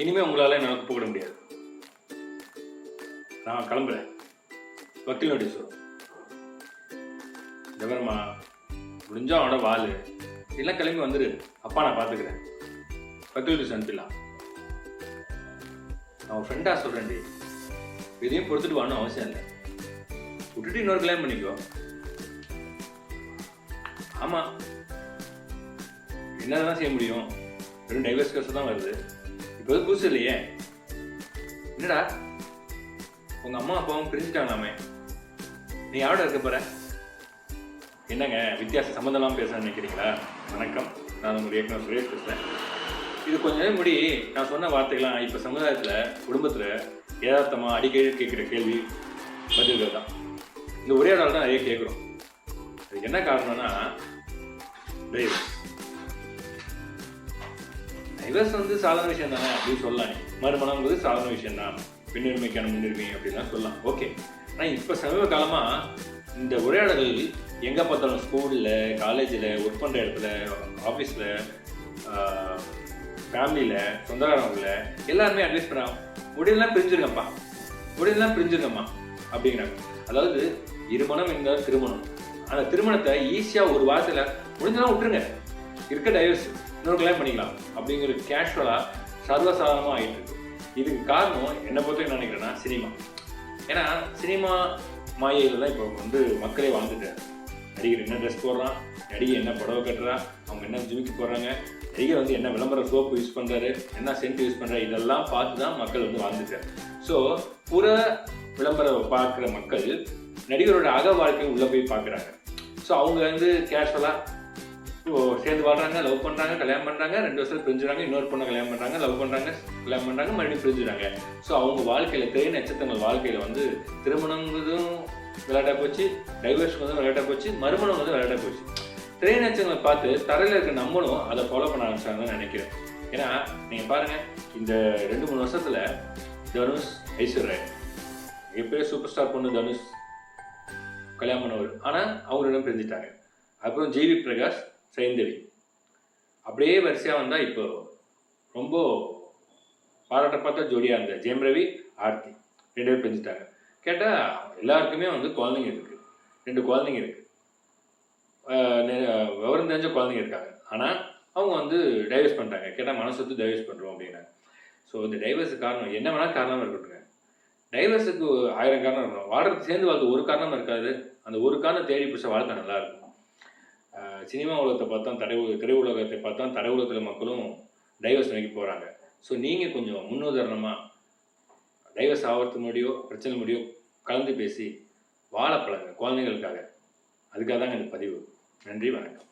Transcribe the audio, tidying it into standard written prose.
இனிமேல் உங்களால் என்னால் கூப்பிட முடியாது. நான் கிளம்புறேன். வக்கீல் நோட்டீஸ் வரும். ஜவரமா முடிஞ்சா அவனோட வாள் எல்லாம் கிளம்பி வந்துடு. அப்பா நான் பார்த்துக்கிறேன். வக்கீல் நோட்டீஸ் அனுப்பிடலாம். நான் ஒரு ஃப்ரெண்டாக சொல்கிறேன். எதையும் பொறுத்துட்டு வாணும் அவசியம் இல்லை. விட்டுட்டு இன்னொரு கல்யாணம் பண்ணிக்கோ. ஆமாம், என்னதான் செய்ய முடியும்? வெறும் டைவர்ஸ் கேஸ் தான் வருது. இப்போ புதுசு இல்லையே. என்னடா உங்கள் அம்மா அப்பாவும் பிரிஞ்சுட்டாங்களாமே, நீ யாரோட இருக்க போகிற? என்னங்க வித்தியாச சம்மந்தம்லாம் பேச நினைக்கிறீங்களா? வணக்கம், நான் உங்கள் இயக்குனர் சுரேஷ் பேசுகிறேன். இது கொஞ்ச நேரம் முடி நான் சொன்ன வார்த்தைகள்லாம் இப்போ சமுதாயத்தில் குடும்பத்தில் யதார்த்தமாக அடிக்கடி கேட்குற கேள்வி பதில்கள் தான். இந்த உரையாடல் தான் நிறைய கேட்குறோம். அதுக்கு என்ன காரணம்னா, டைவர்ஸ் சாதாரண விஷயம் தானே அப்படின்னு சொல்லலாம். மறுமணம்ங்கிறது சாதாரண விஷயம் தான், பெண்ணுரிமைக்கான முன்னுரிமை அப்படின்லாம் சொல்லலாம். ஓகே, ஆனால் இப்போ சமீப காலமாக இந்த உரையாடல்கள் எங்கே பார்த்தாலும் ஸ்கூலில், காலேஜில், ஒர்க் பண்ணுற இடத்துல, ஆஃபீஸில், ஃபேமிலியில், சொந்தக்காரங்களில் எல்லாருமே அட்வைஸ் பண்ணுறாங்க, முடியலாம் பிரிஞ்சிருங்கம்மா அப்படிங்கிறாங்க. அதாவது இருமணம் இருந்தால் திருமணம். அந்த திருமணத்தை ஈஸியாக ஒரு வாரத்தில் முடிஞ்சலாம் விட்டுருங்க, இருக்க டைவர்ஸ் இன்னொரு கல்யாணம் பண்ணிக்கலாம் அப்படிங்கிற கேஷுவலாக சர்வசாதாரணமாக ஆகிட்டு இருக்கு. இதுக்கு காரணம் என்னை பொறுத்த என்ன நினைக்கிறேன்னா சினிமா. ஏன்னா சினிமா மாயையில் தான் இப்போ மக்களே வாழ்ந்துட்டாரு. நடிகர் என்ன ட்ரெஸ் போடுறான், நடிகை என்ன புடவை கட்டுறா, அவங்க என்ன ஜிமிக்கு போடுறாங்க, நடிகர் என்ன விளம்பர சோப்பு யூஸ் பண்ணுறாரு, என்ன சென்ட் யூஸ் பண்ணுறாரு, இதெல்லாம் பார்த்து தான் மக்கள் வாழ்ந்துட்டார். ஸோ புற விளம்பரம் பார்க்குற மக்கள் நடிகரோட அக வாழ்க்கையை உள்ளே போய் பார்க்குறாங்க. ஸோ அவங்க கேஷுவலாக சேர்ந்து வாழ்றாங்க, லவ் பண்ணுறாங்க, கல்யாணம் பண்ணுறாங்க, 2 வருஷத்துல பிரிஞ்சுறாங்க, இன்னொரு பொண்ணை கல்யாணம் பண்ணுறாங்க, லவ் பண்ணுறாங்க, கல்யாணம் பண்ணுறாங்க, மறுபடியும் பிரிஞ்சுறாங்க. ஸோ அவங்க வாழ்க்கையில் திரை நட்சத்திரங்கள் வாழ்க்கையில் திருமணங்கிறதும் விளையாட்டா போச்சு, டைவர்ஸ் விளையாட்டா போச்சு, மறுமணம் விளையாட்டா போச்சு. திரை நட்சத்திரங்களை பார்த்து தரையில் இருக்க நம்மளும் அதை ஃபாலோ பண்ண ஆரம்பிச்சாங்கன்னு நினைக்கிறேன். ஏன்னா நீங்கள் பாருங்கள், இந்த 2-3 வருஷத்தில் தனுஷ், ஐஸ்வர்யா, மிகப்பெரிய சூப்பர் ஸ்டார் பொண்ணு தனுஷ் கல்யாணம் பண்ணவர், ஆனால் அவங்களிடம் பிரிஞ்சுட்டாங்க. அப்புறம் ஜிவி பிரகாஷ், சைந்தவி, அப்படியே வரிசையாக வந்தால் இப்போ ரொம்ப பாராட்ட பார்த்தா ஜோடியாக இருந்த ஜெயம் ரவி, ஆர்த்தி 2 பேர் பிரிஞ்சுட்டாங்க. கேட்டால் எல்லாருக்குமே குழந்தைங்க இருக்குது, 2 குழந்தைங்க இருக்குது, விவரம் தெரிஞ்ச குழந்தைங்க இருக்காங்க. ஆனால் அவங்க டைவர்ஸ் பண்ணிட்டாங்க. கேட்டால் மனசு டைவர்ஸ் பண்ணுறோம் அப்படின்னாங்க. ஸோ இந்த டைவர்ஸுக்கு காரணம் என்ன வேணால் காரணமாக இருக்கட்டுங்க. டைவர்ஸுக்கு 1000 காரணம் இருக்கணும். வாழ்றது சேர்ந்து வாழ்க்கை ஒரு காரணம் இருக்காது. அந்த ஒரு காரணம் தேடி பிடிச்ச வாழ்க்கை நல்லாயிருக்கும். சினிமா உலகத்தை பார்த்தா திரை உலகத்தை பார்த்தா தடை உலகத்தில் மக்களும் டைவர்ஸ் நோக்கி போகிறாங்க. ஸோ நீங்கள் கொஞ்சம் முன்னுதாரணமாக டைவர்ஸ் ஆகிறதுக்கு முடியோ பிரச்சனை முடியோ கலந்து பேசி வாழ பழங்க குழந்தைங்களுக்காக. அதுக்காக தாங்க இந்த பதிவு. நன்றி, வணக்கம்.